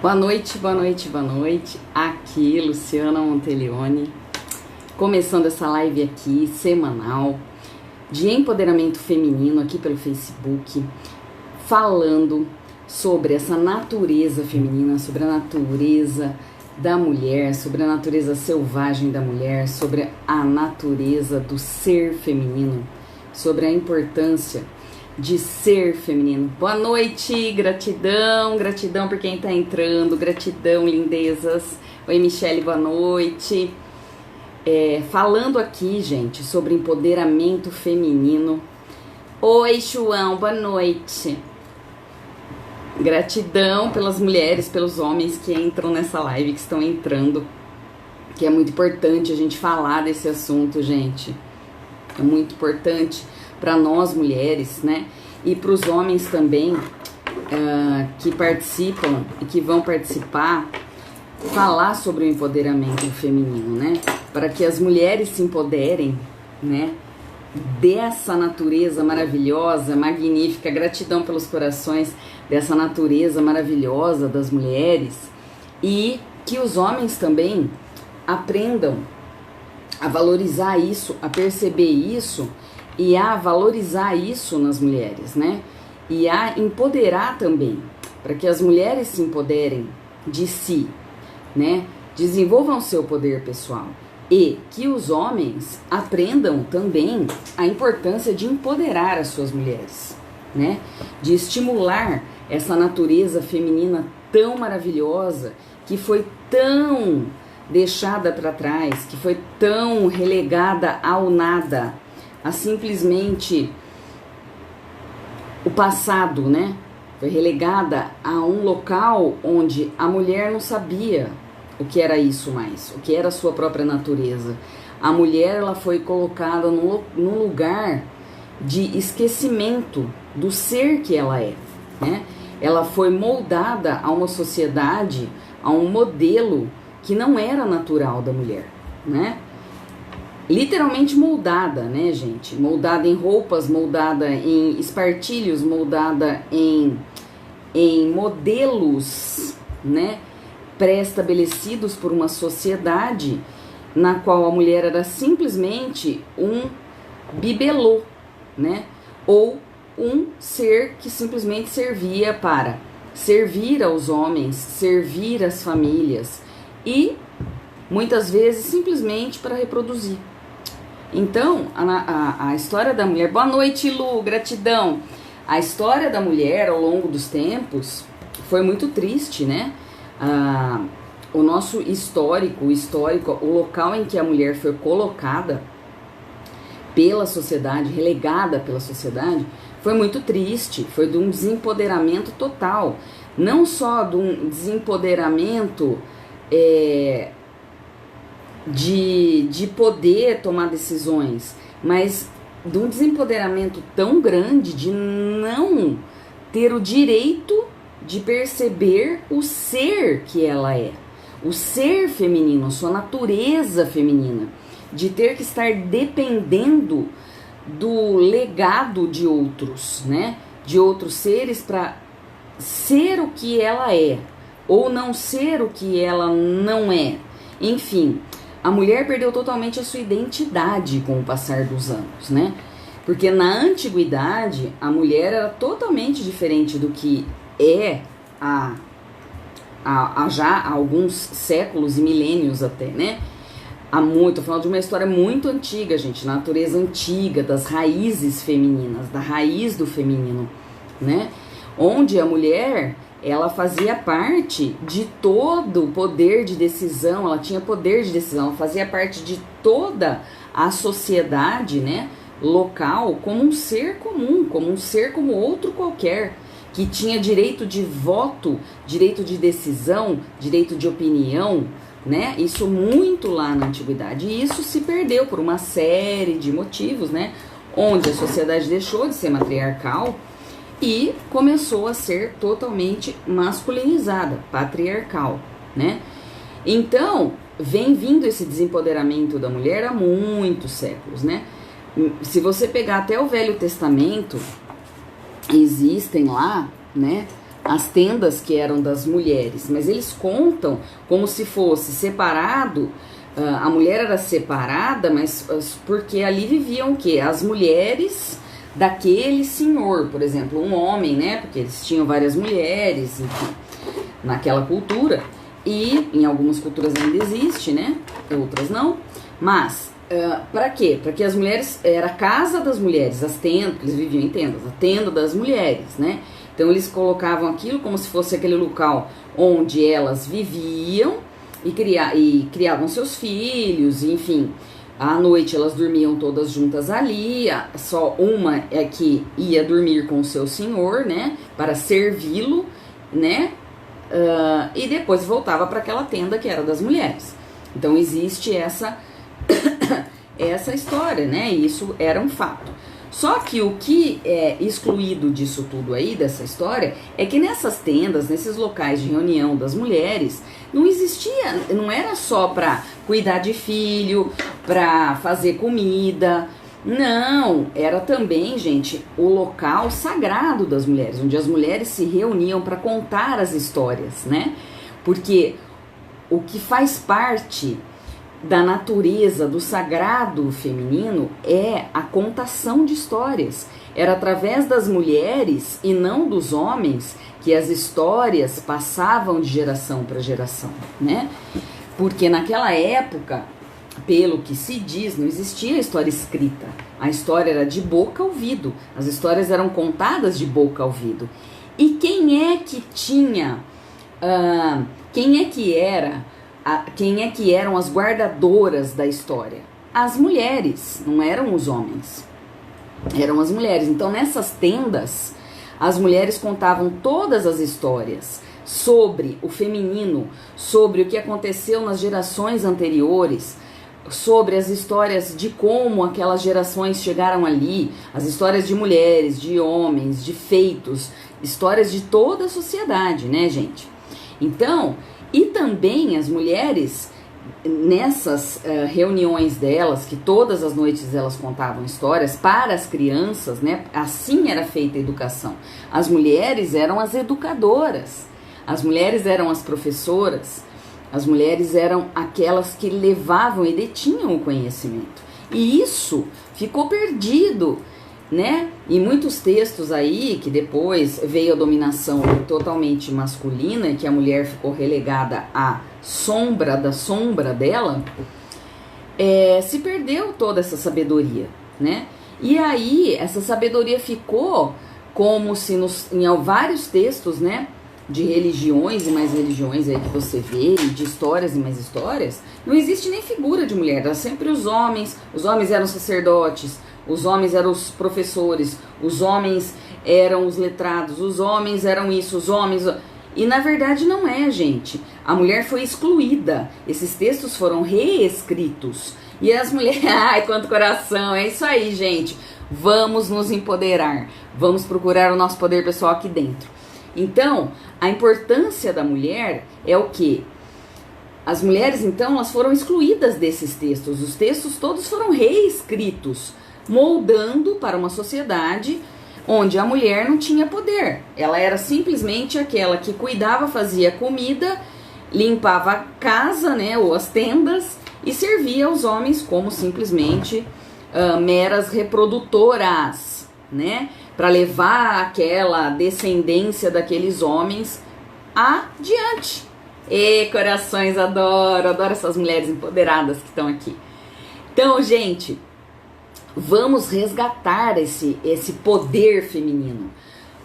Boa noite, boa noite, boa noite. Aqui, Luciana Monteleone, começando essa live aqui, semanal, de empoderamento feminino aqui pelo Facebook, falando sobre essa natureza feminina, sobre a natureza da mulher, sobre a natureza selvagem da mulher, sobre a natureza do ser feminino, sobre a importância de ser feminino. Boa noite, gratidão, gratidão por quem tá entrando, gratidão, lindezas. Oi, Michele, boa noite. Falando aqui, gente, sobre empoderamento feminino. Oi, João, boa noite. Gratidão pelas mulheres, pelos homens que entram nessa live, que estão entrando, que é muito importante a gente falar desse assunto, gente. É muito importante para nós mulheres, né? E para os homens também que participam e que vão participar, falar sobre o empoderamento feminino, né? Para que as mulheres se empoderem, né? Dessa natureza maravilhosa, magnífica, gratidão pelos corações, dessa natureza maravilhosa das mulheres, e que os homens também aprendam a valorizar isso, a perceber isso e a valorizar isso nas mulheres, né? E a empoderar também, para que as mulheres se empoderem de si, né? Desenvolvam seu poder pessoal e que os homens aprendam também a importância de empoderar as suas mulheres, né? De estimular essa natureza feminina tão maravilhosa que foi tão deixada para trás, que foi tão relegada ao nada, a simplesmente o passado, né? Foi relegada a um local onde a mulher não sabia o que era isso mais, o que era a sua própria natureza. A mulher, ela foi colocada num lugar de esquecimento do ser que ela é, né? Ela foi moldada a uma sociedade, a um modelo que não era natural da mulher, né? Literalmente moldada, né, gente? Moldada em roupas, moldada em espartilhos, moldada em modelos, né, pré-estabelecidos por uma sociedade na qual a mulher era simplesmente um bibelô, né? Ou um ser que simplesmente servia para servir aos homens, servir às famílias e muitas vezes simplesmente para reproduzir. Então, a história da mulher... Boa noite, Lu, gratidão. A história da mulher ao longo dos tempos foi muito triste, né? O nosso histórico, o local em que a mulher foi colocada pela sociedade, relegada pela sociedade, foi muito triste. Foi de um desempoderamento total. Não só de um desempoderamento de poder tomar decisões, mas de um desempoderamento tão grande de não ter o direito de perceber o ser que ela é, o ser feminino, a sua natureza feminina, de ter que estar dependendo do legado de outros, né, de outros seres para ser o que ela é, ou não ser o que ela não é. Enfim, a mulher perdeu totalmente a sua identidade com o passar dos anos, né? Porque na antiguidade, a mulher era totalmente diferente do que é já há alguns séculos e milênios até, né? Tô falando de uma história muito antiga, gente, natureza antiga, das raízes femininas, da raiz do feminino, né? Onde a mulher, ela fazia parte de todo o poder de decisão, ela tinha poder de decisão, ela fazia parte de toda a sociedade, né, local, como um ser comum, como um ser como outro qualquer, que tinha direito de voto, direito de decisão, direito de opinião, né, isso muito lá na antiguidade, e isso se perdeu por uma série de motivos, né, onde a sociedade deixou de ser matriarcal e começou a ser totalmente masculinizada, patriarcal, né? Então, vem vindo esse desempoderamento da mulher há muitos séculos, né? Se você pegar até o Velho Testamento, existem lá, né, as tendas que eram das mulheres, mas eles contam como se fosse separado. A mulher era separada, mas porque ali viviam o quê? As mulheres daquele senhor, por exemplo, um homem, né? Porque eles tinham várias mulheres, enfim, naquela cultura. E em algumas culturas ainda existe, né? Outras não. Mas, para quê? Para que as mulheres, era a casa das mulheres, as tendas, eles viviam em tendas, a tenda das mulheres, né? Então eles colocavam aquilo como se fosse aquele local onde elas viviam e criavam seus filhos, enfim. À noite elas dormiam todas juntas ali, só uma é que ia dormir com o seu senhor, né? Para servi-lo, né? E depois voltava para aquela tenda que era das mulheres. Então existe essa história, né? Isso era um fato. Só que o que é excluído disso tudo aí, dessa história, é que nessas tendas, nesses locais de reunião das mulheres, não existia, não era só para cuidar de filho, para fazer comida. Não, era também, gente, o local sagrado das mulheres, onde as mulheres se reuniam para contar as histórias, né? Porque o que faz parte da natureza, do sagrado feminino, é a contação de histórias. Era através das mulheres e não dos homens que as histórias passavam de geração para geração, né? Porque naquela época, pelo que se diz, não existia história escrita. A história era de boca a ouvido. As histórias eram contadas de boca a ouvido. E quem é que tinha... quem é que eram as guardadoras da história? As mulheres, não eram os homens. Eram as mulheres. Então, nessas tendas, as mulheres contavam todas as histórias sobre o feminino, sobre o que aconteceu nas gerações anteriores, sobre as histórias de como aquelas gerações chegaram ali, as histórias de mulheres, de homens, de feitos, histórias de toda a sociedade, né, gente? Então, e também as mulheres, nessas reuniões delas, que todas as noites elas contavam histórias para as crianças, né? Assim era feita a educação. As mulheres eram as educadoras, as mulheres eram as professoras, as mulheres eram aquelas que levavam e detinham o conhecimento. E isso ficou perdido, né? E muitos textos aí, que depois veio a dominação totalmente masculina, e que a mulher ficou relegada à sombra da sombra dela, se perdeu toda essa sabedoria, né? E aí, essa sabedoria ficou como se em vários textos, né? De religiões e mais religiões aí que você vê, e de histórias e mais histórias, não existe nem figura de mulher, era sempre os homens eram sacerdotes, os homens eram os professores, os homens eram os letrados, os homens eram isso, os homens... E na verdade não é, gente. A mulher foi excluída. Esses textos foram reescritos. E as mulheres... Ai, quanto coração! É isso aí, gente. Vamos nos empoderar. Vamos procurar o nosso poder pessoal aqui dentro. Então, a importância da mulher é o quê? As mulheres, então, elas foram excluídas desses textos. Os textos todos foram reescritos, moldando para uma sociedade onde a mulher não tinha poder. Ela era simplesmente aquela que cuidava, fazia comida, limpava a casa, né, ou as tendas, e servia aos homens como simplesmente meras reprodutoras, né, para levar aquela descendência daqueles homens adiante. E corações, adoro essas mulheres empoderadas que estão aqui. Então, gente, vamos resgatar esse poder feminino.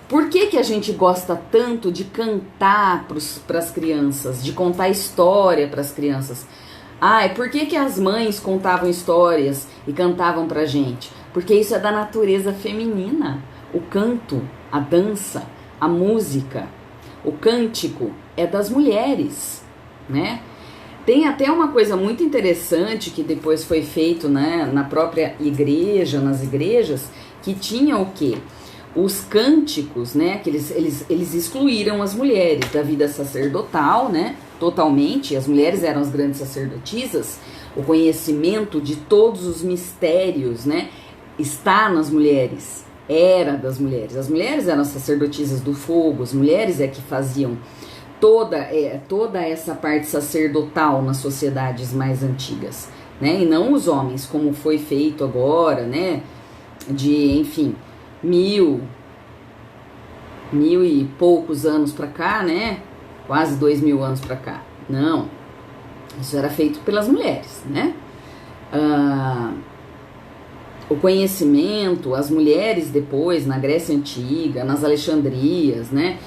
Por que a gente gosta tanto de cantar para as crianças, de contar história para as crianças? Por que as mães contavam histórias e cantavam pra gente? Porque isso é da natureza feminina. O canto, a dança, a música, o cântico é das mulheres, né? Tem até uma coisa muito interessante que depois foi feito, né, na própria igreja, nas igrejas, que tinha o quê? Os cânticos, né, que eles excluíram as mulheres da vida sacerdotal, né, totalmente. As mulheres eram as grandes sacerdotisas. O conhecimento de todos os mistérios, né, está nas mulheres, era das mulheres. As mulheres eram as sacerdotisas do fogo, as mulheres é que faziam toda essa parte sacerdotal nas sociedades mais antigas, né? E não os homens, como foi feito agora, né? De, enfim, mil e poucos anos pra cá, né? Quase 2000 anos pra cá. Não, isso era feito pelas mulheres, né? O conhecimento, as mulheres depois, na Grécia Antiga, nas Alexandrias, né?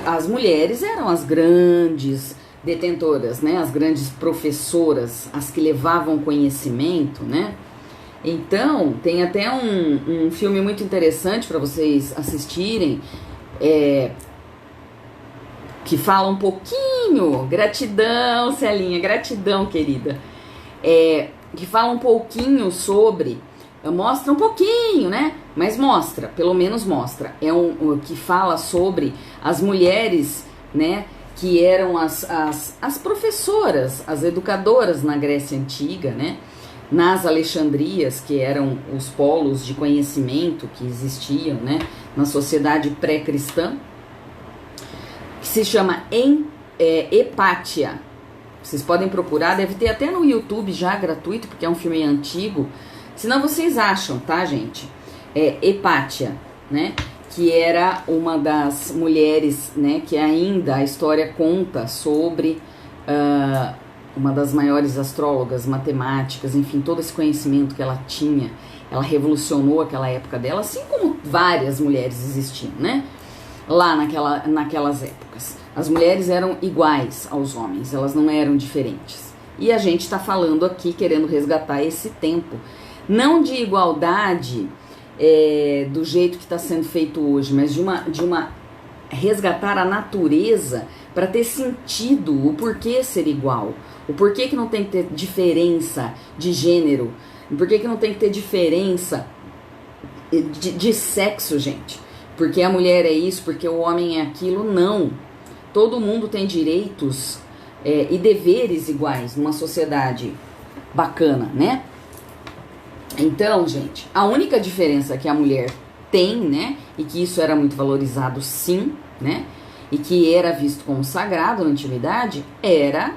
As mulheres eram as grandes detentoras, né? As grandes professoras, as que levavam conhecimento, né? Então, tem até um filme muito interessante para vocês assistirem, que fala um pouquinho, gratidão, Celinha, gratidão, querida, que fala um pouquinho sobre, mostra um pouquinho, né? Mas mostra, pelo menos mostra, que fala sobre as mulheres, né? Que eram as professoras, as educadoras na Grécia Antiga, né? Nas Alexandrias, que eram os polos de conhecimento que existiam, né? Na sociedade pré-cristã, que se chama Hepátia. Vocês podem procurar, deve ter até no YouTube já gratuito, porque é um filme antigo. Senão vocês acham, tá, gente? Hepátia, né? Que era uma das mulheres, né? Que ainda a história conta sobre uma das maiores astrólogas, matemáticas, enfim, todo esse conhecimento que ela tinha. Ela revolucionou aquela época dela, assim como várias mulheres existiam, né? Lá naquelas épocas. As mulheres eram iguais aos homens, elas não eram diferentes. E a gente está falando aqui, querendo resgatar esse tempo. Não de igualdade do jeito que está sendo feito hoje, mas de uma resgatar a natureza para ter sentido o porquê ser igual. O porquê que não tem que ter diferença de gênero. O porquê que não tem que ter diferença de sexo, gente. Porque a mulher é isso, porque o homem é aquilo. Não. Todo mundo tem direitos e deveres iguais numa sociedade bacana, né? Então, gente, a única diferença que a mulher tem, né? E que isso era muito valorizado, sim, né? E que era visto como sagrado na antiguidade, era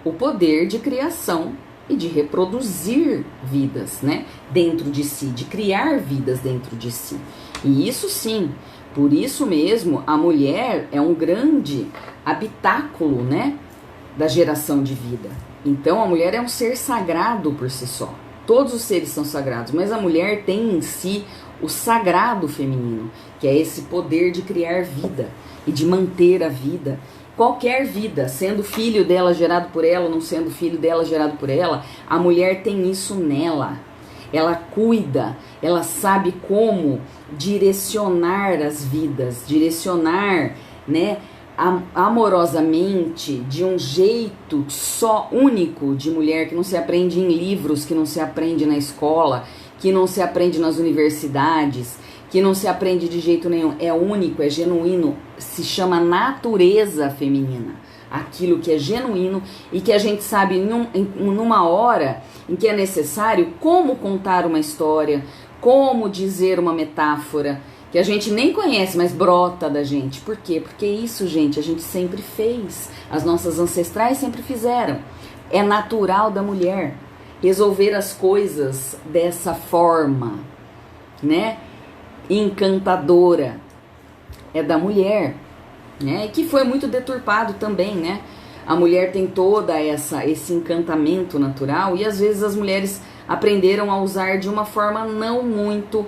o poder de criação e de reproduzir vidas, né? Dentro de si, de criar vidas dentro de si. E isso sim, por isso mesmo, a mulher é um grande habitáculo, né? Da geração de vida. Então, a mulher é um ser sagrado por si só. Todos os seres são sagrados, mas a mulher tem em si o sagrado feminino, que é esse poder de criar vida e de manter a vida. Qualquer vida, sendo filho dela gerado por ela ou não sendo filho dela gerado por ela, a mulher tem isso nela. Ela cuida, ela sabe como direcionar as vidas, direcionar, né, amorosamente, de um jeito só único de mulher, que não se aprende em livros, que não se aprende na escola, que não se aprende nas universidades, que não se aprende de jeito nenhum. É único, é genuíno, se chama natureza feminina. Aquilo que é genuíno e que a gente sabe numa hora em que é necessário como contar uma história, como dizer uma metáfora, que a gente nem conhece, mas brota da gente. Por quê? Porque isso, gente, a gente sempre fez. As nossas ancestrais sempre fizeram. É natural da mulher resolver as coisas dessa forma, né? Encantadora. É da mulher, né? E que foi muito deturpado também, né? A mulher tem toda esse encantamento natural e às vezes as mulheres aprenderam a usar de uma forma não muito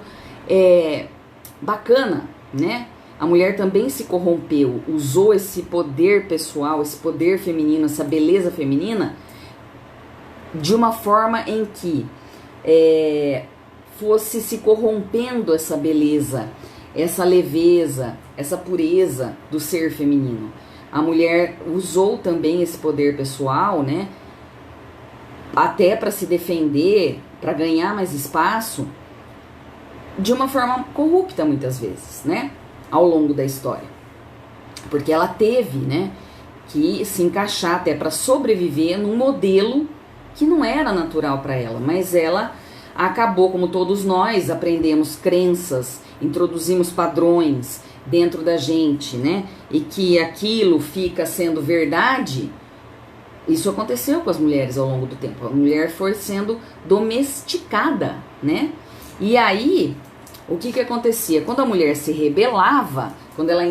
bacana, né? A mulher também se corrompeu, usou esse poder pessoal, esse poder feminino, essa beleza feminina de uma forma em que fosse se corrompendo essa beleza, essa leveza, essa pureza do ser feminino. A mulher usou também esse poder pessoal, né? Até para se defender, para ganhar mais espaço, de uma forma corrupta muitas vezes, né? Ao longo da história. Porque ela teve, né, que se encaixar até para sobreviver num modelo que não era natural para ela, mas ela acabou, como todos nós, aprendemos crenças, introduzimos padrões dentro da gente, né? E que aquilo fica sendo verdade. Isso aconteceu com as mulheres ao longo do tempo. A mulher foi sendo domesticada, né? E aí, o que acontecia? Quando a mulher se rebelava, quando ela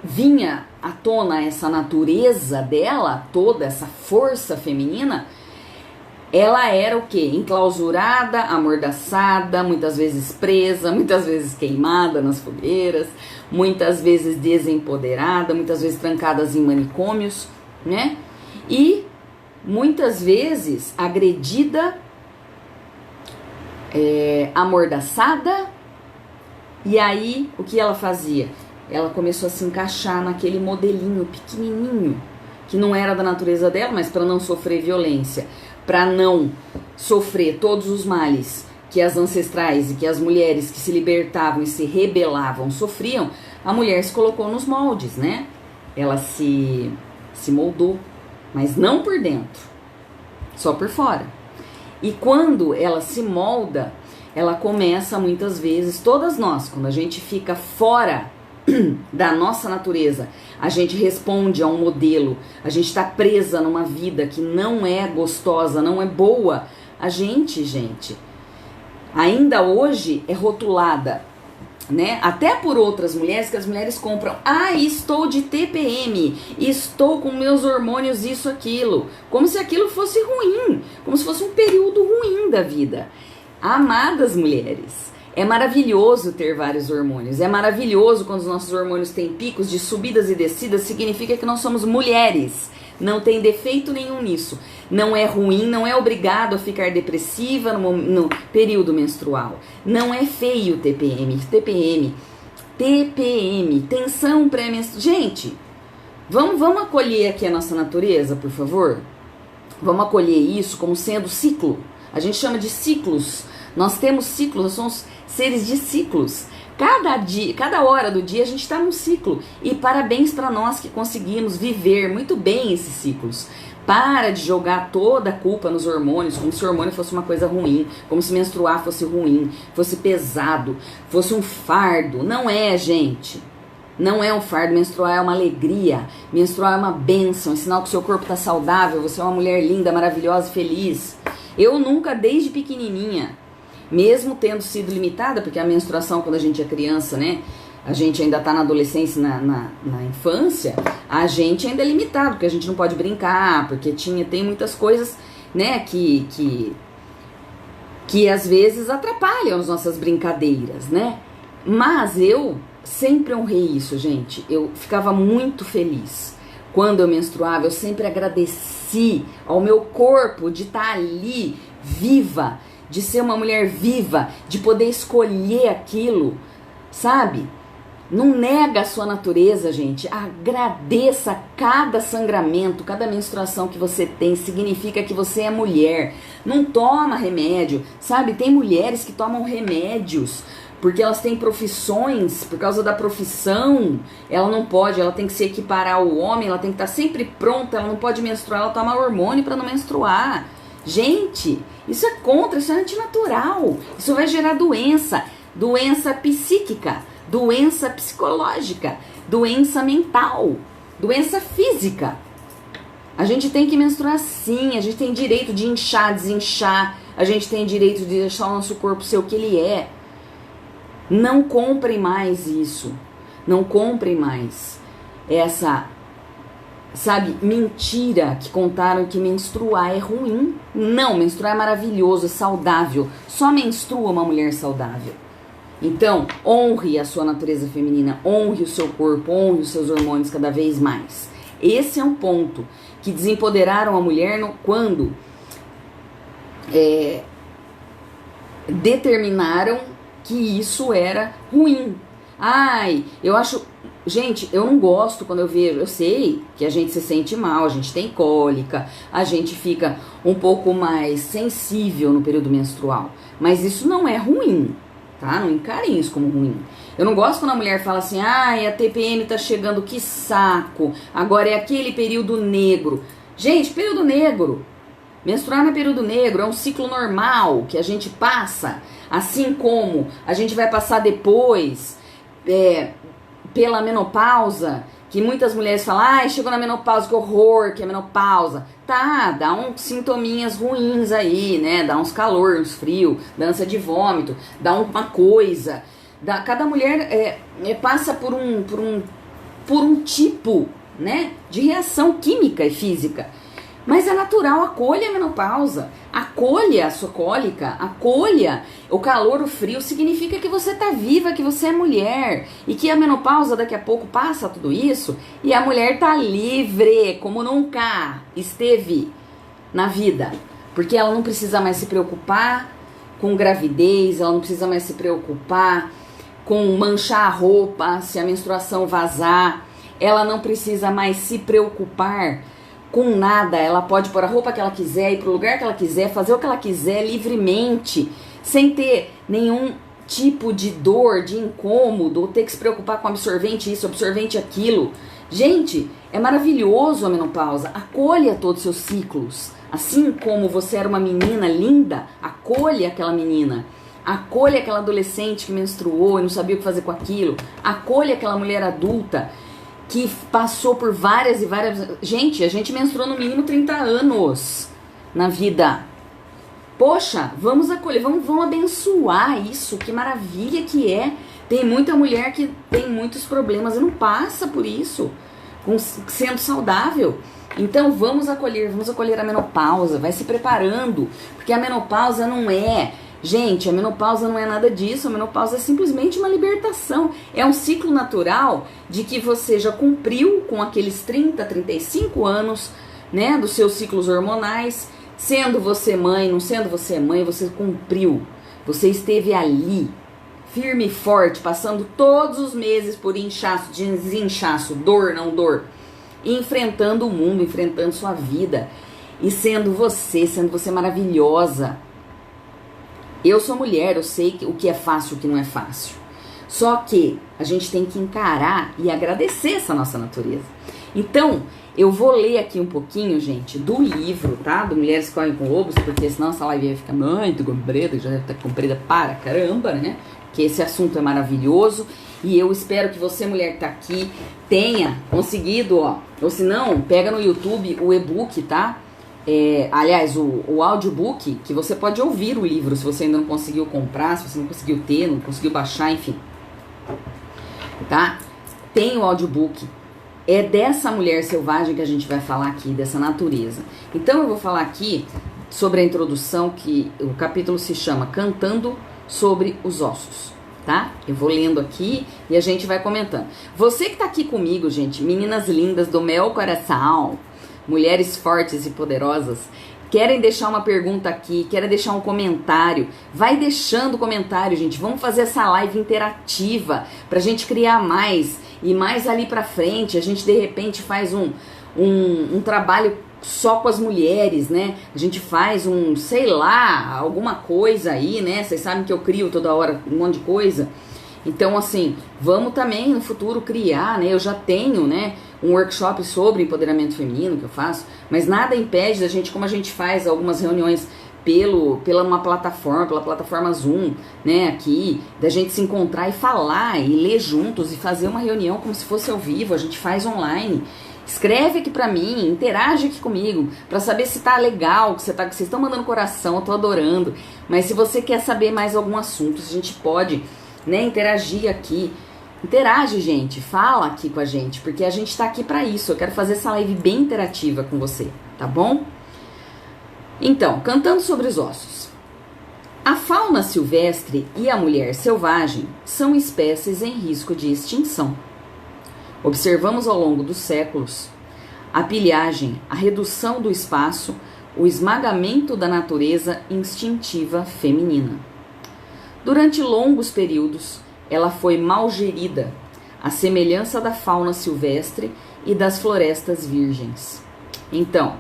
vinha à tona essa natureza dela, toda essa força feminina, ela era o quê? Enclausurada, amordaçada, muitas vezes presa, muitas vezes queimada nas fogueiras, muitas vezes desempoderada, muitas vezes trancadas em manicômios, né? E muitas vezes agredida, amordaçada. E aí, o que ela fazia? Ela começou a se encaixar naquele modelinho pequenininho, que não era da natureza dela, mas para não sofrer violência, para não sofrer todos os males que as ancestrais e que as mulheres que se libertavam e se rebelavam sofriam, a mulher se colocou nos moldes, né? Ela se moldou, mas não por dentro, só por fora. E quando ela se molda, ela começa muitas vezes, todas nós, quando a gente fica fora da nossa natureza, a gente responde a um modelo, a gente está presa numa vida que não é gostosa, não é boa. A gente, ainda hoje é rotulada, né? Até por outras mulheres, que as mulheres compram, estou de TPM, estou com meus hormônios, isso, aquilo, como se aquilo fosse ruim, como se fosse um período ruim da vida. Amadas mulheres, é maravilhoso ter vários hormônios, é maravilhoso quando os nossos hormônios têm picos de subidas e descidas, significa que nós somos mulheres, não tem defeito nenhum nisso, não é ruim, não é obrigado a ficar depressiva no período menstrual, não é feio TPM, tensão pré-menstrual. Gente, vamos acolher aqui a nossa natureza, por favor? Vamos acolher isso como sendo ciclo. A gente chama de ciclos. Nós temos ciclos, nós somos seres de ciclos. Cada hora do dia a gente está num ciclo. E parabéns para nós que conseguimos viver muito bem esses ciclos. Para de jogar toda a culpa nos hormônios, como se o hormônio fosse uma coisa ruim, como se menstruar fosse ruim, fosse pesado, fosse um fardo. Não é, gente. Não é um fardo, menstruar é uma alegria, menstruar é uma bênção, é sinal que o seu corpo está saudável, você é uma mulher linda, maravilhosa, feliz. Eu nunca, desde pequenininha, mesmo tendo sido limitada, porque a menstruação quando a gente é criança, né, a gente ainda tá na adolescência, na infância, a gente ainda é limitado, porque a gente não pode brincar, porque tem muitas coisas, né, que às vezes atrapalham as nossas brincadeiras, né, mas eu sempre honrei isso, gente, eu ficava muito feliz. Quando eu menstruava, eu sempre agradeci ao meu corpo de estar ali, viva, de ser uma mulher viva, de poder escolher aquilo, sabe? Não nega a sua natureza, gente. Agradeça cada sangramento, cada menstruação que você tem, significa que você é mulher. Não toma remédio, sabe? Tem mulheres que tomam remédios porque elas têm profissões, por causa da profissão, ela não pode, ela tem que se equiparar ao homem, ela tem que estar sempre pronta, ela não pode menstruar, ela toma hormônio para não menstruar. Gente, isso é contra, isso é antinatural, isso vai gerar doença psíquica, doença psicológica, doença mental, doença física. A gente tem que menstruar sim, a gente tem direito de inchar, desinchar, a gente tem direito de deixar o nosso corpo ser o que ele é. Não comprem mais isso. Não comprem mais essa, sabe, mentira que contaram que menstruar é ruim. Não, menstruar é maravilhoso, é saudável. Só menstrua uma mulher saudável. Então, honre a sua natureza feminina, honre o seu corpo, honre os seus hormônios cada vez mais. Esse é um ponto que desempoderaram a mulher quando determinaram que isso era ruim. Eu acho... Gente, eu não gosto quando eu vejo... Eu sei que a gente se sente mal, a gente tem cólica, a gente fica um pouco mais sensível no período menstrual. Mas isso não é ruim, tá? Não encarem isso como ruim. Eu não gosto quando a mulher fala assim, a TPM tá chegando, que saco. Agora é aquele período negro. Gente, período negro. Menstruar no período negro é um ciclo normal que a gente passa, assim como a gente vai passar depois pela menopausa, que muitas mulheres falam, ai, chegou na menopausa, que horror, que é menopausa. Tá, dá uns sintominhas ruins aí, né? Dá uns calor, uns frio, dança de vômito, dá uma coisa. Cada mulher passa por um tipo, né, de reação química e física. Mas é natural, acolha a menopausa, acolha a sua cólica, acolha o calor, o frio, significa que você tá viva, que você é mulher e que a menopausa daqui a pouco passa tudo isso e a mulher tá livre, como nunca esteve na vida, porque ela não precisa mais se preocupar com gravidez, ela não precisa mais se preocupar com manchar a roupa, se a menstruação vazar, ela não precisa mais se preocupar com nada, ela pode pôr a roupa que ela quiser, ir pro lugar que ela quiser, fazer o que ela quiser livremente, sem ter nenhum tipo de dor, de incômodo, ou ter que se preocupar com absorvente isso, absorvente aquilo. Gente, é maravilhoso a menopausa, acolha todos os seus ciclos. Assim como você era uma menina linda, acolha aquela menina. Acolha aquela adolescente que menstruou e não sabia o que fazer com aquilo. Acolha aquela mulher adulta que passou por várias e várias... Gente, a gente menstruou no mínimo 30 anos na vida. Poxa, vamos acolher, vamos abençoar isso, que maravilha que é. Tem muita mulher que tem muitos problemas e não passa por isso, sendo saudável. Então vamos acolher a menopausa, vai se preparando, porque a menopausa não é... Gente, a menopausa não é nada disso, a menopausa é simplesmente uma libertação. É um ciclo natural de que você já cumpriu com aqueles 30, 35 anos, né, dos seus ciclos hormonais, sendo você mãe, não sendo você mãe, você cumpriu. Você esteve ali, firme e forte, passando todos os meses por inchaço, desinchaço, dor, não dor, enfrentando o mundo, enfrentando sua vida e sendo você maravilhosa. Eu sou mulher, eu sei o que é fácil e o que não é fácil. Só que a gente tem que encarar e agradecer essa nossa natureza. Então, eu vou ler aqui um pouquinho, gente, do livro, tá? Do Mulheres Correm com Lobos, porque senão essa live vai ficar muito comprida, já deve estar comprida para caramba, né? Que esse assunto é maravilhoso. E eu espero que você, mulher que tá aqui, tenha conseguido, ó. Ou se não, pega no YouTube o e-book, tá? Aliás, o audiobook, que você pode ouvir o livro se você ainda não conseguiu comprar, se você não conseguiu ter, não conseguiu baixar, enfim. Tá? Tem o audiobook. É dessa mulher selvagem que a gente vai falar aqui, dessa natureza. Então eu vou falar aqui sobre a introdução, que o capítulo se chama Cantando sobre os Ossos. Tá? Eu vou lendo aqui e a gente vai comentando. Você que tá aqui comigo, gente, meninas lindas do meu coração, mulheres fortes e poderosas, querem deixar uma pergunta aqui, querem deixar um comentário, vai deixando comentário, gente. Vamos fazer essa live interativa pra gente criar mais e mais ali pra frente. A gente de repente faz um trabalho só com as mulheres, né? A gente faz sei lá, alguma coisa aí, né? Vocês sabem que eu crio toda hora um monte de coisa. Então, assim, vamos também no futuro criar, né? Eu já tenho, né, um workshop sobre empoderamento feminino que eu faço, mas nada impede da gente, como a gente faz algumas reuniões pela plataforma Zoom, né, aqui, da gente se encontrar e falar e ler juntos e fazer uma reunião como se fosse ao vivo, a gente faz online. Escreve aqui pra mim, interage aqui comigo, pra saber se tá legal, que vocês estão mandando coração, eu tô adorando. Mas se você quer saber mais algum assunto, a gente pode, né, interagir aqui. Interage, gente, fala aqui com a gente, porque a gente tá aqui pra isso. Eu quero fazer essa live bem interativa com você, tá bom? Então, cantando sobre os ossos. A fauna silvestre e a mulher selvagem são espécies em risco de extinção. Observamos ao longo dos séculos a pilhagem, a redução do espaço, o esmagamento da natureza instintiva feminina. Durante longos períodos, ela foi mal gerida, à semelhança da fauna silvestre e das florestas virgens. Então,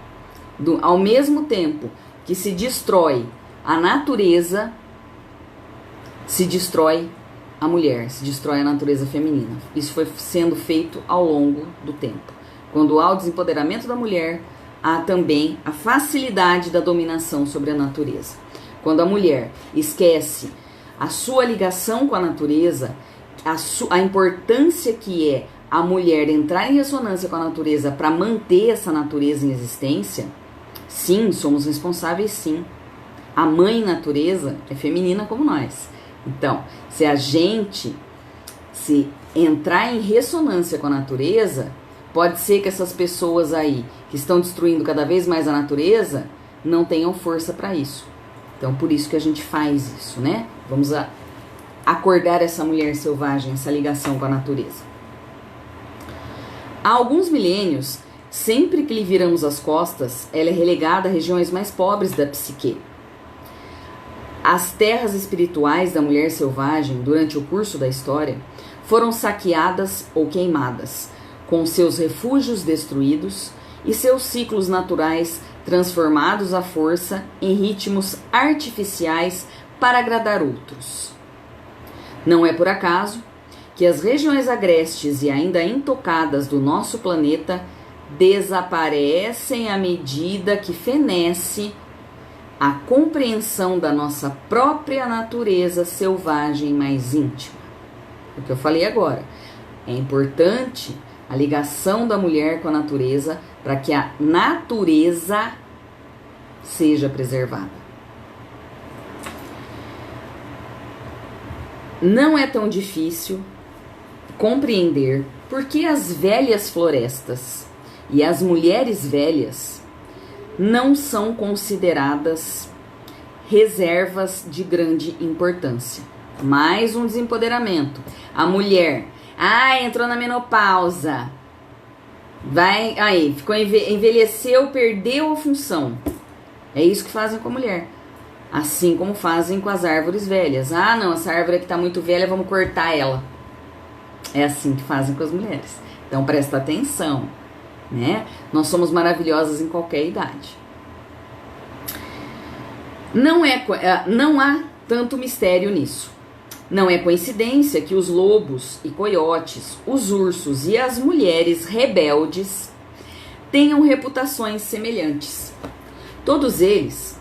ao mesmo tempo que se destrói a natureza, se destrói a mulher, se destrói a natureza feminina. Isso foi sendo feito ao longo do tempo. Quando há o desempoderamento da mulher, há também a facilidade da dominação sobre a natureza. Quando a mulher esquece a sua ligação com a natureza, a importância que é a mulher entrar em ressonância com a natureza para manter essa natureza em existência, sim, somos responsáveis, sim. A mãe natureza é feminina como nós. Então, se a gente se entrar em ressonância com a natureza, pode ser que essas pessoas aí que estão destruindo cada vez mais a natureza não tenham força para isso. Então, por isso que a gente faz isso, né? Vamos acordar essa mulher selvagem, essa ligação com a natureza. Há alguns milênios, sempre que lhe viramos as costas, ela é relegada a regiões mais pobres da psique. As terras espirituais da mulher selvagem, durante o curso da história, foram saqueadas ou queimadas, com seus refúgios destruídos e seus ciclos naturais transformados à força em ritmos artificiais para agradar outros. Não é por acaso que as regiões agrestes e ainda intocadas do nosso planeta desaparecem à medida que fenece a compreensão da nossa própria natureza selvagem mais íntima. O que eu falei agora, é importante a ligação da mulher com a natureza para que a natureza seja preservada. Não é tão difícil compreender por que as velhas florestas e as mulheres velhas não são consideradas reservas de grande importância. Mais um desempoderamento. A mulher, entrou na menopausa, envelheceu, perdeu a função. É isso que fazem com a mulher. Assim como fazem com as árvores velhas. Não, essa árvore aqui está muito velha, vamos cortar ela. É assim que fazem com as mulheres. Então presta atenção, né? Nós somos maravilhosas em qualquer idade. Não há tanto mistério nisso. Não é coincidência que os lobos e coiotes, os ursos e as mulheres rebeldes tenham reputações semelhantes. Todos eles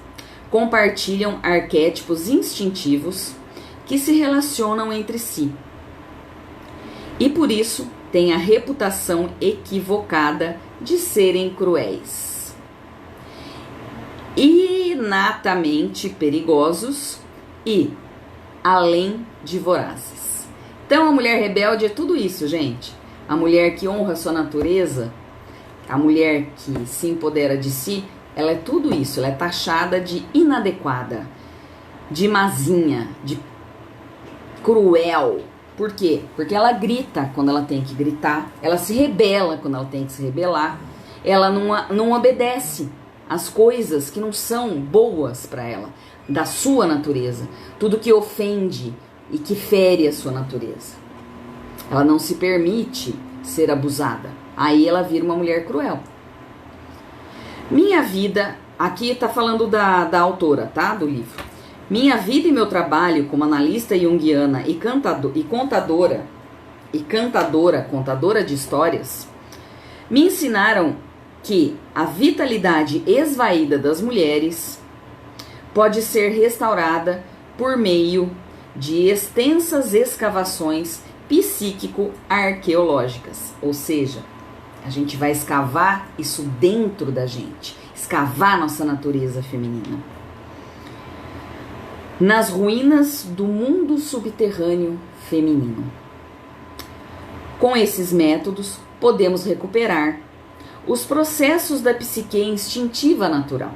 compartilham arquétipos instintivos que se relacionam entre si. E por isso têm a reputação equivocada de serem cruéis, inatamente perigosos e além de vorazes. Então a mulher rebelde é tudo isso, gente. A mulher que honra a sua natureza, a mulher que se empodera de si, ela é tudo isso. Ela é taxada de inadequada, de mazinha, de cruel. Por quê? Porque ela grita quando ela tem que gritar, ela se rebela quando ela tem que se rebelar, ela não obedece às coisas que não são boas para ela, da sua natureza, tudo que ofende e que fere a sua natureza. Ela não se permite ser abusada, aí ela vira uma mulher cruel. Minha vida, aqui tá falando da autora, tá? Do livro. Minha vida e meu trabalho como analista junguiana e contadora de histórias, me ensinaram que a vitalidade esvaída das mulheres pode ser restaurada por meio de extensas escavações psíquico-arqueológicas. Ou seja, a gente vai escavar isso dentro da gente, escavar nossa natureza feminina. Nas ruínas do mundo subterrâneo feminino. Com esses métodos, podemos recuperar os processos da psique instintiva natural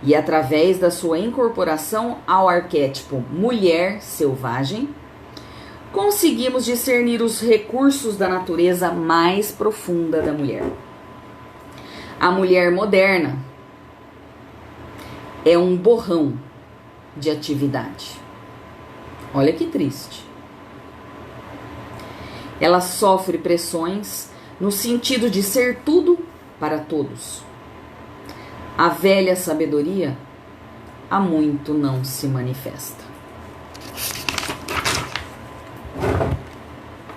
e, através da sua incorporação ao arquétipo mulher selvagem, conseguimos discernir os recursos da natureza mais profunda da mulher. A mulher moderna é um borrão de atividade. Olha que triste. Ela sofre pressões no sentido de ser tudo para todos. A velha sabedoria há muito não se manifesta.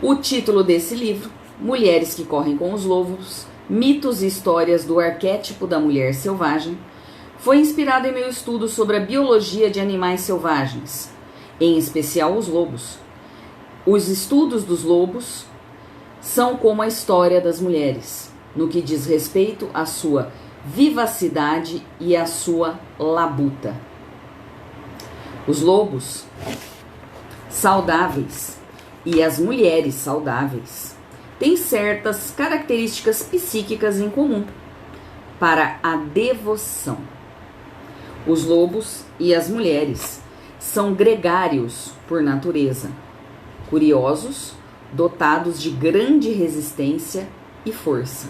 O título desse livro, Mulheres que Correm com os Lobos, Mitos e Histórias do Arquétipo da Mulher Selvagem, foi inspirado em meu estudo sobre a biologia de animais selvagens, em especial os lobos. Os estudos dos lobos são como a história das mulheres, no que diz respeito à sua vivacidade e à sua labuta. Os lobos saudáveis e as mulheres saudáveis têm certas características psíquicas em comum para a devoção. Os lobos e as mulheres são gregários por natureza, curiosos, dotados de grande resistência e força.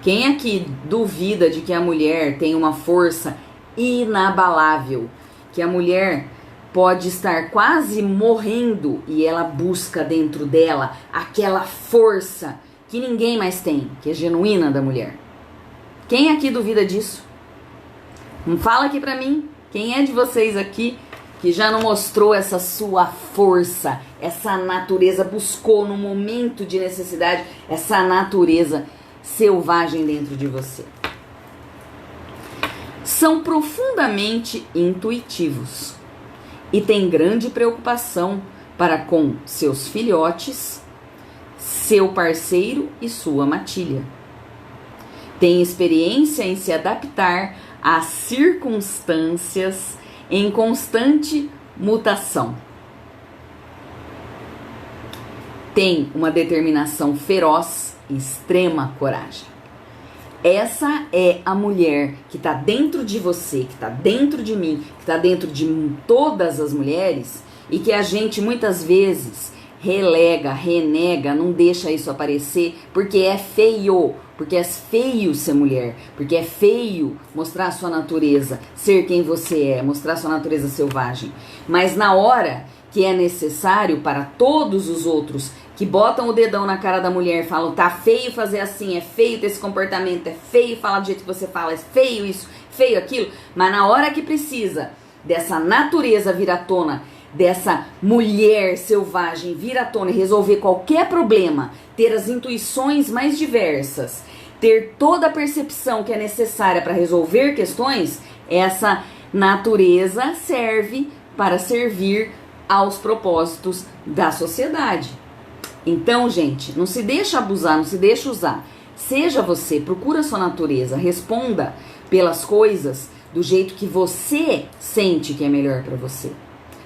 Quem aqui duvida de que a mulher tem uma força inabalável, que a mulher pode estar quase morrendo e ela busca dentro dela aquela força que ninguém mais tem, que é genuína da mulher? Quem aqui duvida disso? Fala aqui pra mim, quem é de vocês aqui que já não mostrou essa sua força, essa natureza, buscou no momento de necessidade, essa natureza selvagem dentro de você? São profundamente intuitivos e têm grande preocupação para com seus filhotes, seu parceiro e sua matilha. Têm experiência em se adaptar às circunstâncias em constante mutação. Tem uma determinação feroz e extrema coragem. Essa é a mulher que está dentro de você, que está dentro de mim, que está dentro de todas as mulheres e que a gente muitas vezes relega, renega, não deixa isso aparecer porque é feio. Porque é feio ser mulher, porque é feio mostrar a sua natureza, ser quem você é, mostrar a sua natureza selvagem. Mas na hora que é necessário para todos os outros que botam o dedão na cara da mulher, falam, tá feio fazer assim, é feio ter esse comportamento, é feio falar do jeito que você fala, é feio isso, feio aquilo, mas na hora que precisa dessa natureza vir à tona, dessa mulher selvagem vir à tona e resolver qualquer problema, ter as intuições mais diversas, ter toda a percepção que é necessária para resolver questões, essa natureza serve para servir aos propósitos da sociedade. Então, gente, não se deixa abusar, não se deixa usar. Seja você, procura a sua natureza, responda pelas coisas do jeito que você sente que é melhor para você.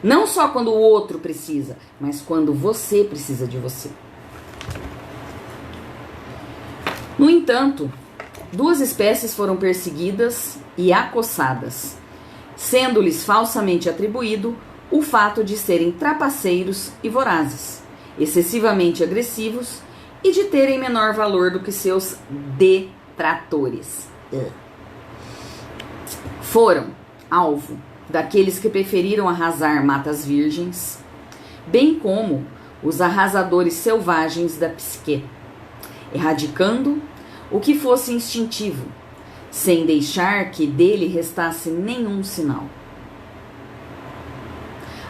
Não só quando o outro precisa, mas quando você precisa de você. No entanto, duas espécies foram perseguidas e acossadas, sendo-lhes falsamente atribuído o fato de serem trapaceiros e vorazes, excessivamente agressivos e de terem menor valor do que seus detratores. Foram alvo daqueles que preferiram arrasar matas virgens, bem como os arrasadores selvagens da psique, erradicando o que fosse instintivo, sem deixar que dele restasse nenhum sinal.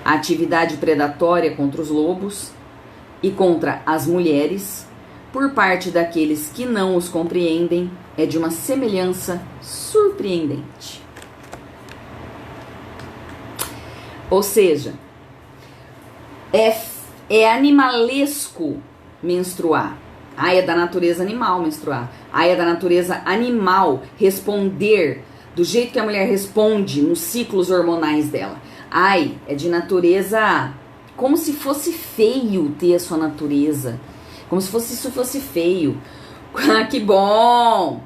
A atividade predatória contra os lobos e contra as mulheres, por parte daqueles que não os compreendem, é de uma semelhança surpreendente. Ou seja, é animalesco menstruar. Ai, é da natureza animal menstruar. Ai, é da natureza animal responder do jeito que a mulher responde nos ciclos hormonais dela. Ai, é de natureza como se fosse feio ter a sua natureza. Como se isso fosse feio. Que bom,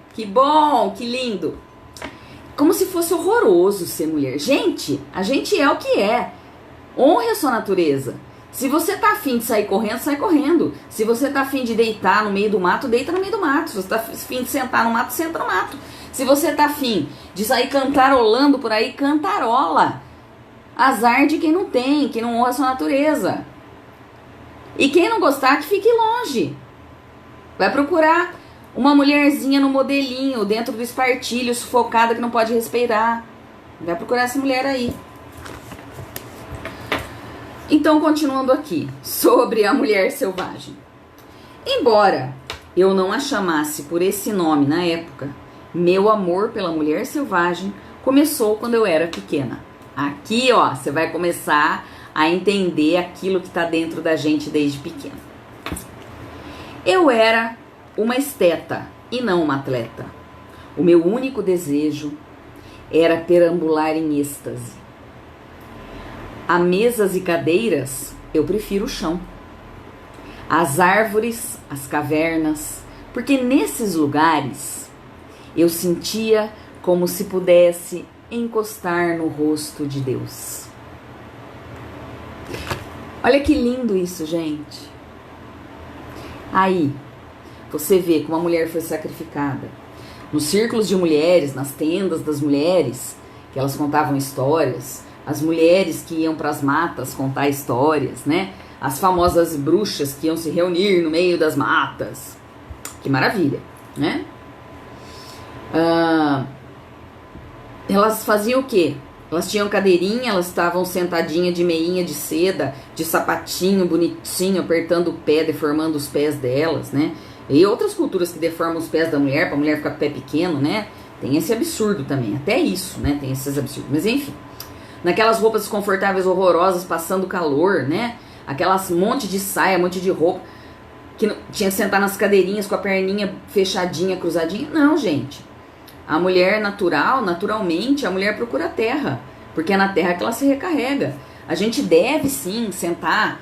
que lindo. Como se fosse horroroso ser mulher. Gente, a gente é o que é. Honre a sua natureza. Se você tá afim de sair correndo, sai correndo. Se você tá afim de deitar no meio do mato, deita no meio do mato. Se você tá afim de sentar no mato, senta no mato. Se você tá afim de sair cantarolando por aí, cantarola. Azar de quem não tem, quem não honra a sua natureza. E quem não gostar, que fique longe. Vai procurar uma mulherzinha no modelinho, dentro do espartilho, sufocada, que não pode respirar. Vai procurar essa mulher aí. Então, continuando aqui, sobre a mulher selvagem. Embora eu não a chamasse por esse nome na época, meu amor pela mulher selvagem começou quando eu era pequena. Aqui, ó, você vai começar a entender aquilo que está dentro da gente desde pequena. Eu era uma esteta e não uma atleta. O meu único desejo era perambular em êxtase. A mesas e cadeiras, eu prefiro o chão. As árvores, as cavernas, porque nesses lugares eu sentia como se pudesse encostar no rosto de Deus. Olha que lindo isso, gente. Aí, você vê como a mulher foi sacrificada. Nos círculos de mulheres, nas tendas das mulheres, que elas contavam histórias, as mulheres que iam para as matas contar histórias, né? As famosas bruxas que iam se reunir no meio das matas. Que maravilha, né? Elas faziam o quê? Elas tinham cadeirinha, elas estavam sentadinhas de meinha de seda, de sapatinho bonitinho, apertando o pé, deformando os pés delas, né? E outras culturas que deformam os pés da mulher, pra mulher ficar com o pé pequeno, né? Tem esse absurdo também, até isso, né? Tem esses absurdos, mas enfim. Naquelas roupas desconfortáveis, horrorosas, passando calor, né? Aquelas monte de saia, monte de roupa, que tinha que sentar nas cadeirinhas com a perninha fechadinha, cruzadinha. Não, gente. A mulher naturalmente, a mulher procura a terra, porque é na terra que ela se recarrega. A gente deve sim sentar,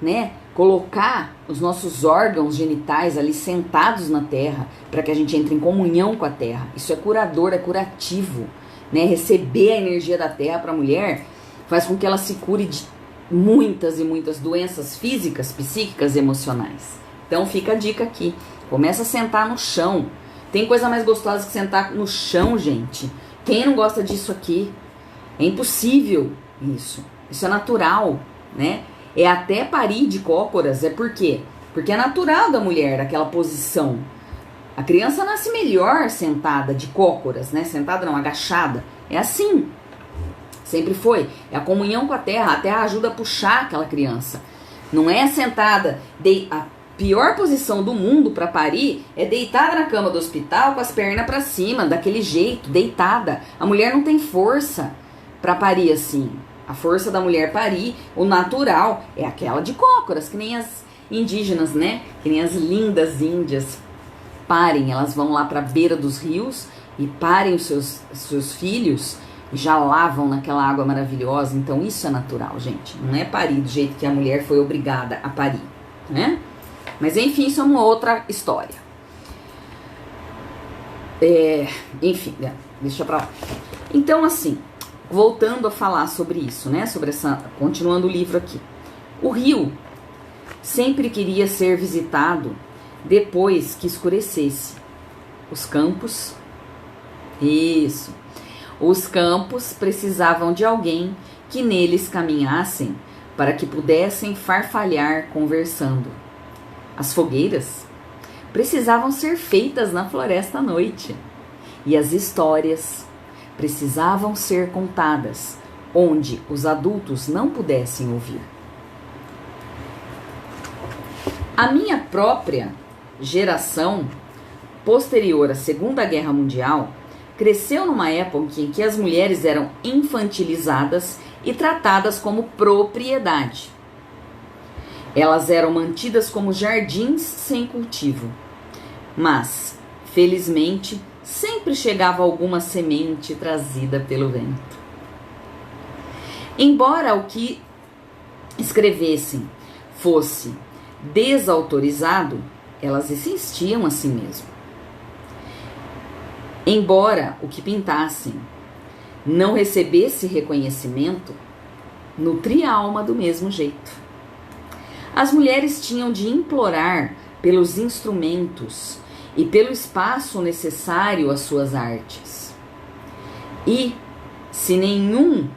né? Colocar os nossos órgãos genitais ali sentados na terra, para que a gente entre em comunhão com a terra. Isso é curador, é curativo, né? Receber a energia da terra para a mulher faz com que ela se cure de muitas e muitas doenças físicas, psíquicas e emocionais. Então fica a dica aqui. Começa a sentar no chão. Tem coisa mais gostosa que sentar no chão, gente. Quem não gosta disso aqui? É impossível isso. Isso é natural, né? É até parir de cócoras. É por quê? Porque é natural da mulher aquela posição. A criança nasce melhor sentada de cócoras, né? Sentada não, agachada. É assim. Sempre foi. É a comunhão com a terra. A terra ajuda a puxar aquela criança. Não é sentada. A pior posição do mundo para parir é deitada na cama do hospital com as pernas para cima, daquele jeito, deitada. A mulher não tem força para parir assim. A força da mulher parir, o natural, é aquela de cócoras, que nem as indígenas, né? Que nem as lindas índias parem. Elas vão lá para a beira dos rios e parem os seus filhos. Já lavam naquela água maravilhosa. Então isso é natural, gente. Não é parir do jeito que a mulher foi obrigada a parir, né? Mas enfim, isso é uma outra história. Enfim, deixa pra lá. Então assim, voltando a falar sobre isso, né? Continuando o livro aqui. O rio sempre queria ser visitado depois que escurecesse. Os campos, isso. Os campos precisavam de alguém que neles caminhassem para que pudessem farfalhar conversando. As fogueiras precisavam ser feitas na floresta à noite. E as histórias precisavam ser contadas onde os adultos não pudessem ouvir. A minha própria geração, posterior à Segunda Guerra Mundial, cresceu numa época em que as mulheres eram infantilizadas e tratadas como propriedade. Elas eram mantidas como jardins sem cultivo. Mas, felizmente, sempre chegava alguma semente trazida pelo vento. Embora o que escrevessem fosse desautorizado, elas insistiam a si mesmo. Embora o que pintassem não recebesse reconhecimento, nutria a alma do mesmo jeito. As mulheres tinham de implorar pelos instrumentos e pelo espaço necessário às suas artes. E, se nenhum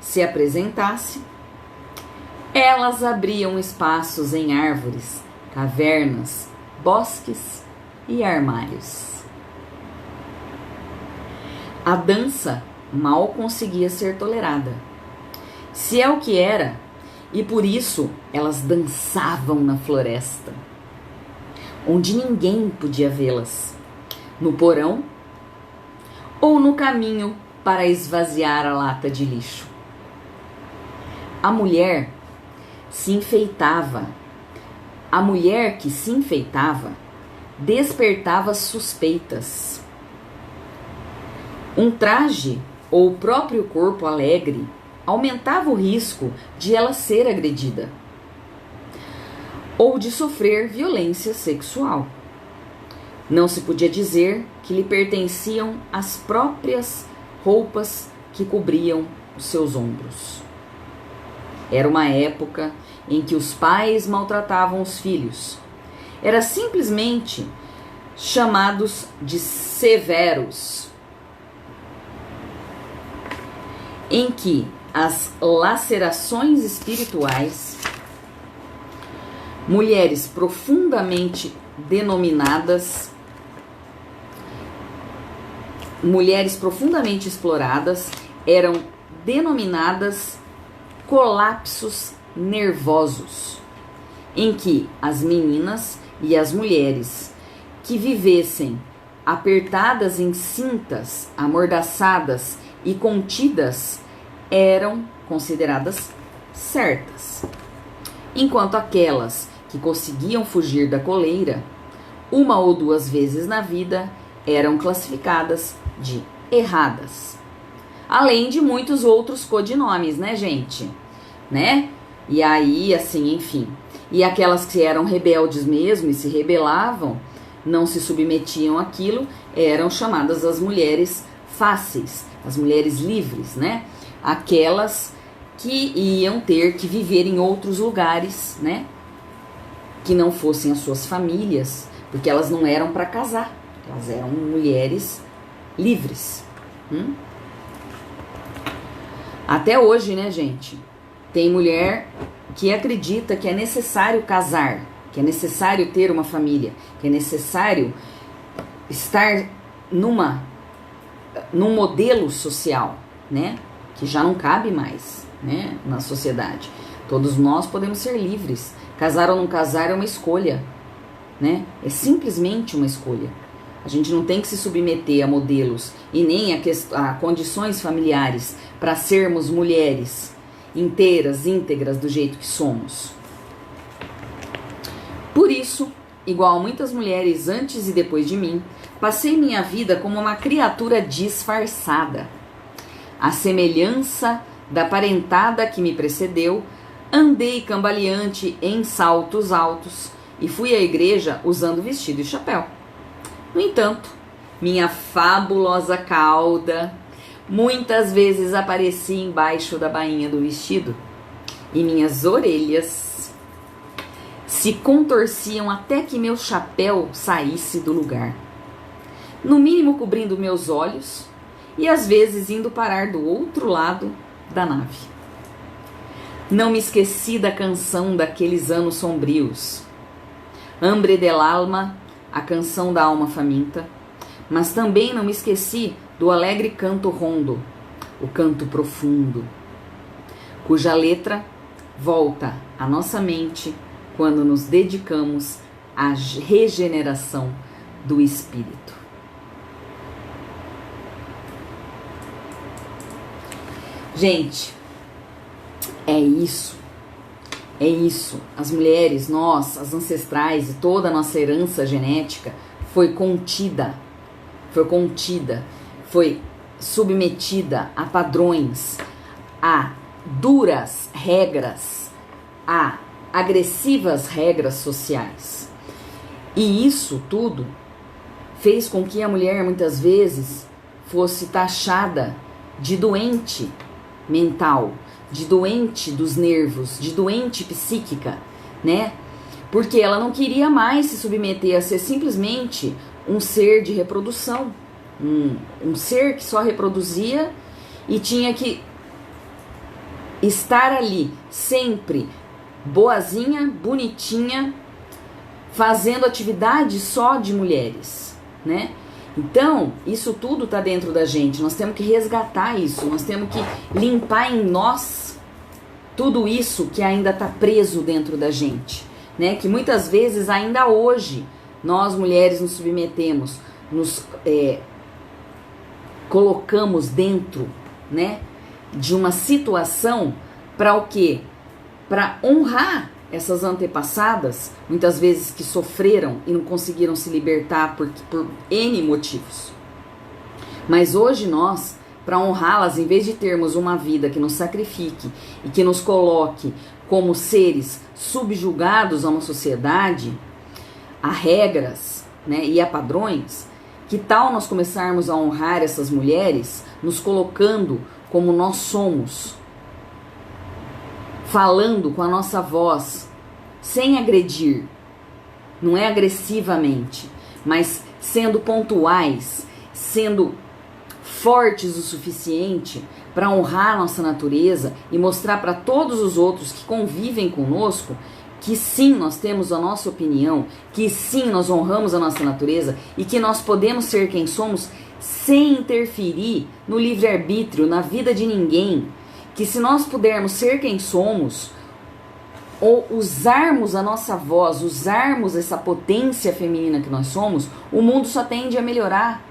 se apresentasse, elas abriam espaços em árvores, cavernas, bosques e armários. A dança mal conseguia ser tolerada, se é o que era, e por isso elas dançavam na floresta. onde ninguém podia vê-las, no porão ou no caminho para esvaziar a lata de lixo. A mulher se enfeitava. A mulher que se enfeitava despertava suspeitas. Um traje ou o próprio corpo alegre aumentava o risco de ela ser agredida ou de sofrer violência sexual. Não se podia dizer que lhe pertenciam as próprias roupas que cobriam os seus ombros. Era uma época em que os pais maltratavam os filhos. Era simplesmente chamados de severos, em que as lacerações espirituais, mulheres profundamente exploradas, eram denominadas colapsos nervosos, em que as meninas e as mulheres que vivessem apertadas em cintas, amordaçadas e contidas eram consideradas certas, enquanto aquelas que conseguiam fugir da coleira uma ou duas vezes na vida eram classificadas de erradas. Além de muitos outros codinomes, né, gente? Né? E aí, assim, enfim. E aquelas que eram rebeldes mesmo e se rebelavam, não se submetiam àquilo, eram chamadas as mulheres fáceis, as mulheres livres, né? Aquelas que iam ter que viver em outros lugares, né? Que não fossem as suas famílias, porque elas não eram para casar, elas eram mulheres livres. Até hoje, né, gente? Tem mulher que acredita que é necessário casar, que é necessário ter uma família, que é necessário estar num modelo social, né? Que já não cabe mais, né, na sociedade. Todos nós podemos ser livres. Casar ou não casar é uma escolha, né? É simplesmente uma escolha. A gente não tem que se submeter a modelos e nem a condições familiares para sermos mulheres inteiras, íntegras do jeito que somos. Por isso, igual muitas mulheres antes e depois de mim, passei minha vida como uma criatura disfarçada. À semelhança da parentada que me precedeu, andei cambaleante em saltos altos e fui à igreja usando vestido e chapéu. No entanto, minha fabulosa cauda muitas vezes aparecia embaixo da bainha do vestido e minhas orelhas se contorciam até que meu chapéu saísse do lugar, no mínimo cobrindo meus olhos e às vezes indo parar do outro lado da nave. Não me esqueci da canção daqueles anos sombrios, Hambre del Alma, a canção da alma faminta, mas também não me esqueci do alegre canto rondo, o canto profundo, cuja letra volta à nossa mente quando nos dedicamos à regeneração do espírito. Gente, é isso. É isso. As mulheres, nós, as ancestrais e toda a nossa herança genética foi contida, foi submetida a padrões, a duras regras, a agressivas regras sociais. E isso tudo fez com que a mulher muitas vezes fosse taxada de doente mental, de doente dos nervos, de doente psíquica, né? Porque ela não queria mais se submeter a ser simplesmente um ser de reprodução, um ser que só reproduzia e tinha que estar ali sempre boazinha, bonitinha, fazendo atividade só de mulheres, né? Então, isso tudo está dentro da gente, nós temos que resgatar isso, nós temos que limpar em nós tudo isso que ainda está preso dentro da gente, né? Que muitas vezes, ainda hoje, nós mulheres nos submetemos, nos colocamos dentro, né, de uma situação para o quê? Para honrar essas antepassadas, muitas vezes que sofreram e não conseguiram se libertar por N motivos. Mas hoje nós, para honrá-las, em vez de termos uma vida que nos sacrifique e que nos coloque como seres subjugados a uma sociedade, a regras, né, e a padrões, que tal nós começarmos a honrar essas mulheres, nos colocando como nós somos, falando com a nossa voz, sem agredir, não é agressivamente, mas sendo pontuais, sendo fortes o suficiente para honrar a nossa natureza e mostrar para todos os outros que convivem conosco que sim, nós temos a nossa opinião, que sim, nós honramos a nossa natureza e que nós podemos ser quem somos sem interferir no livre-arbítrio, na vida de ninguém. Que se nós pudermos ser quem somos, ou usarmos a nossa voz, usarmos essa potência feminina que nós somos, o mundo só tende a melhorar.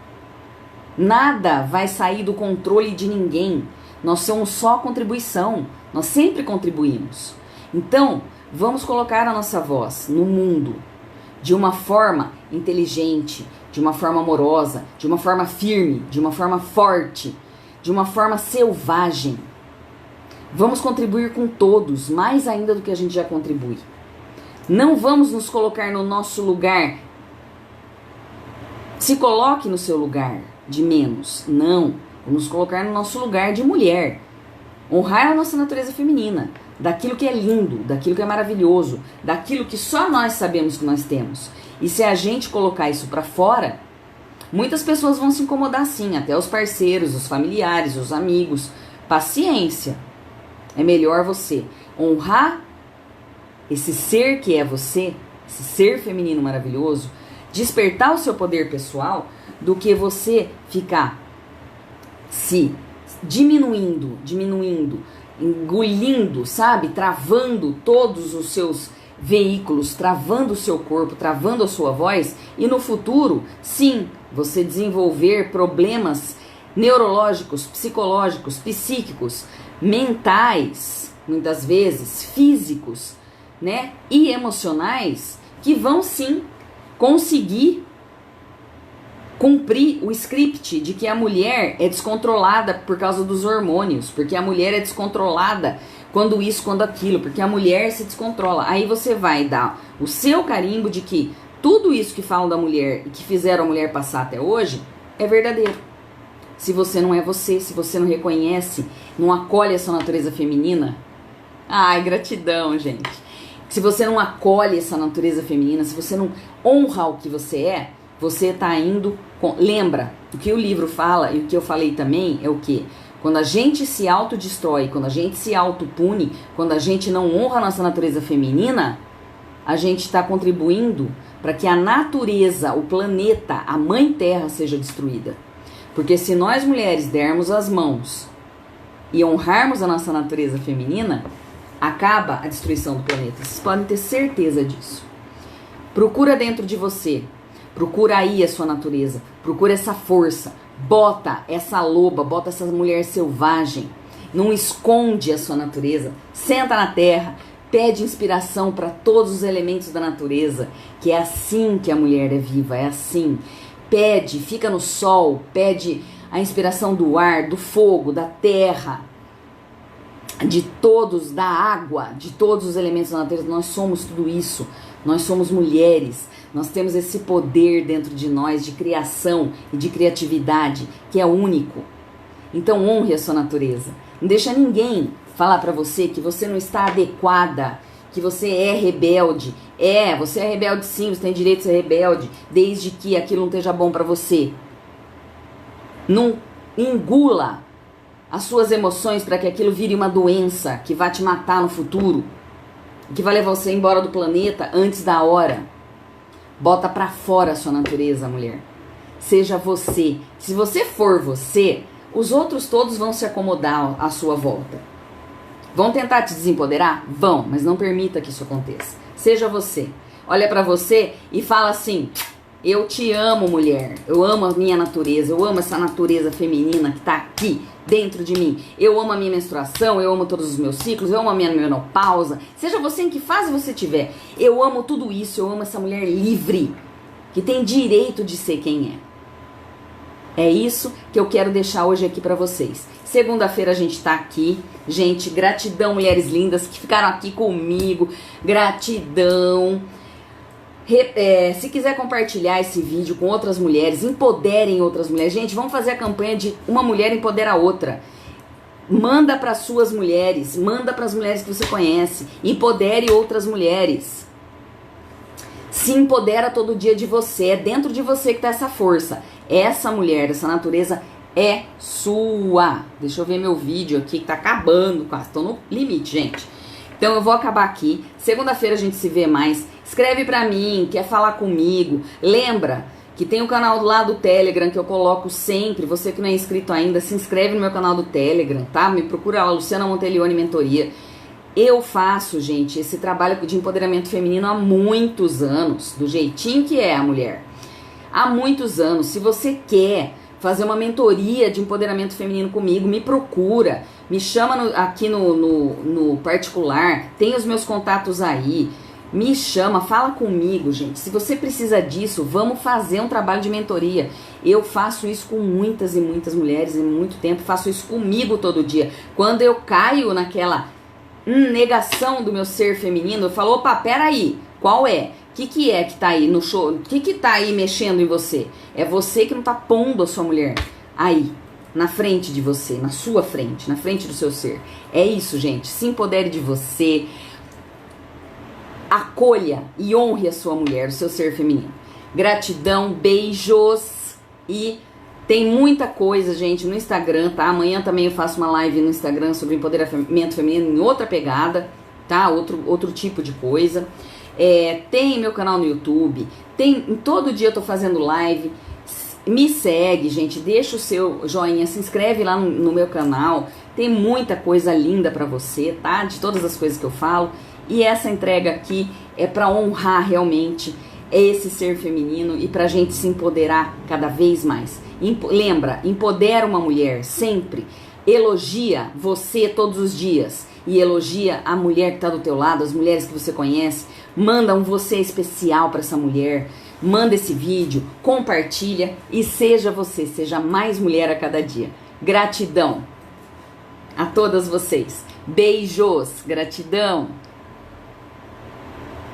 Nada vai sair do controle de ninguém. Nós somos só contribuição. Nós sempre contribuímos. Então, vamos colocar a nossa voz no mundo de uma forma inteligente, de uma forma amorosa, de uma forma firme, de uma forma forte, de uma forma selvagem. Vamos contribuir com todos, mais ainda do que a gente já contribui. Não vamos nos colocar no nosso lugar. Se coloque no seu lugar de menos. Não. Vamos nos colocar no nosso lugar de mulher. Honrar a nossa natureza feminina. Daquilo que é lindo, daquilo que é maravilhoso, daquilo que só nós sabemos que nós temos. E se a gente colocar isso pra fora, muitas pessoas vão se incomodar sim, até os parceiros, os familiares, os amigos. Paciência. É melhor você honrar esse ser que é você, esse ser feminino maravilhoso, despertar o seu poder pessoal, do que você ficar se diminuindo, engolindo, sabe? Travando todos os seus veículos, travando o seu corpo, travando a sua voz, e no futuro, sim, você desenvolver problemas neurológicos, psicológicos, psíquicos, mentais, muitas vezes, físicos, né? E emocionais, que vão sim conseguir cumprir o script de que a mulher é descontrolada por causa dos hormônios, porque a mulher é descontrolada quando isso, quando aquilo, porque a mulher se descontrola. Aí você vai dar o seu carimbo de que tudo isso que falam da mulher e que fizeram a mulher passar até hoje é verdadeiro. Se você não é você, se você não reconhece, não acolhe a sua natureza feminina, ai, gratidão, gente. Se você não acolhe essa natureza feminina, se você não honra o que você tá indo lembra, o que o livro fala e o que eu falei também é o que? Quando a gente se autodestrói, quando a gente se autopune, quando a gente não honra a nossa natureza feminina, a gente está contribuindo para que a natureza, o planeta, a mãe terra seja destruída. Porque se nós mulheres dermos as mãos e honrarmos a nossa natureza feminina, acaba a destruição do planeta. Vocês podem ter certeza disso. Procura dentro de você. Procura aí a sua natureza, procura essa força, bota essa loba, bota essa mulher selvagem, não esconde a sua natureza, senta na terra, pede inspiração para todos os elementos da natureza, que é assim que a mulher é viva, é assim. Pede, fica no sol, pede a inspiração do ar, do fogo, da terra, de todos, da água, de todos os elementos da natureza. Nós somos tudo isso, nós somos mulheres. Nós temos esse poder dentro de nós de criação e de criatividade que é único. Então honre a sua natureza. Não deixa ninguém falar pra você que você não está adequada, que você é rebelde. Você é rebelde sim, você tem direito de ser rebelde, desde que aquilo não esteja bom pra você. Não engula as suas emoções para que aquilo vire uma doença que vai te matar no futuro, que vai levar você embora do planeta antes da hora. Bota pra fora a sua natureza, mulher. Seja você. Se você for você, os outros todos vão se acomodar à sua volta. Vão tentar te desempoderar? Vão, mas não permita que isso aconteça. Seja você. olha pra você e fala assim: eu te amo, mulher. Eu amo a minha natureza. Eu amo essa natureza feminina que tá aqui dentro de mim. Eu amo a minha menstruação. Eu amo todos os meus ciclos. Eu amo a minha menopausa. Seja você em que fase você tiver. Eu amo tudo isso. Eu amo essa mulher livre, que tem direito de ser quem é. É isso que eu quero deixar hoje aqui pra vocês. Segunda-feira a gente tá aqui. Gente, gratidão, mulheres lindas que ficaram aqui comigo. Gratidão. Se quiser compartilhar esse vídeo com outras mulheres, empoderem outras mulheres. Gente, vamos fazer a campanha de uma mulher empodera a outra. Manda para suas mulheres, manda para as mulheres que você conhece. Empodere outras mulheres. Se empodera todo dia de você. É dentro de você que tá essa força. Essa mulher, essa natureza é sua. Deixa eu ver meu vídeo aqui que tá acabando quase. Tô no limite, gente. Então eu vou acabar aqui. Segunda-feira a gente se vê mais. Escreve pra mim, quer falar comigo. Lembra que tem o canal lá do Telegram que eu coloco sempre. Você que não é inscrito ainda, se inscreve no meu canal do Telegram, tá? Me procura lá, Luciana Montelione Mentoria. Eu faço, gente, esse trabalho de empoderamento feminino há muitos anos, do jeitinho que é a mulher. Há muitos anos. Se você quer fazer uma mentoria de empoderamento feminino comigo, me procura, me chama aqui no particular, tem os meus contatos aí, me chama, fala comigo, gente. Se você precisa disso, vamos fazer um trabalho de mentoria. Eu faço isso com muitas e muitas mulheres em muito tempo, faço isso comigo todo dia. Quando eu caio naquela negação do meu ser feminino, eu falo, opa, peraí, qual é? O que é que tá aí no show? O que tá aí mexendo em você? É você que não tá pondo a sua mulher aí, na frente de você, na sua frente, na frente do seu ser. É isso, gente. Se empodere de você. Acolha e honre a sua mulher, o seu ser feminino. Gratidão, beijos. E tem muita coisa, gente, no Instagram, tá? Amanhã também eu faço uma live no Instagram sobre empoderamento feminino em outra pegada, tá? Outro tipo de coisa. Tem meu canal no YouTube, todo dia eu tô fazendo live. Me segue, gente, deixa o seu joinha, se inscreve lá no meu canal. Tem muita coisa linda pra você, tá? De todas as coisas que eu falo. E essa entrega aqui é pra honrar realmente esse ser feminino e pra gente se empoderar cada vez mais. Lembra, empodera uma mulher sempre. Elogia você todos os dias. E elogia a mulher que tá do teu lado, as mulheres que você conhece. Manda um você especial para essa mulher. Manda esse vídeo, compartilha e seja você, seja mais mulher a cada dia. Gratidão a todas vocês. Beijos, gratidão.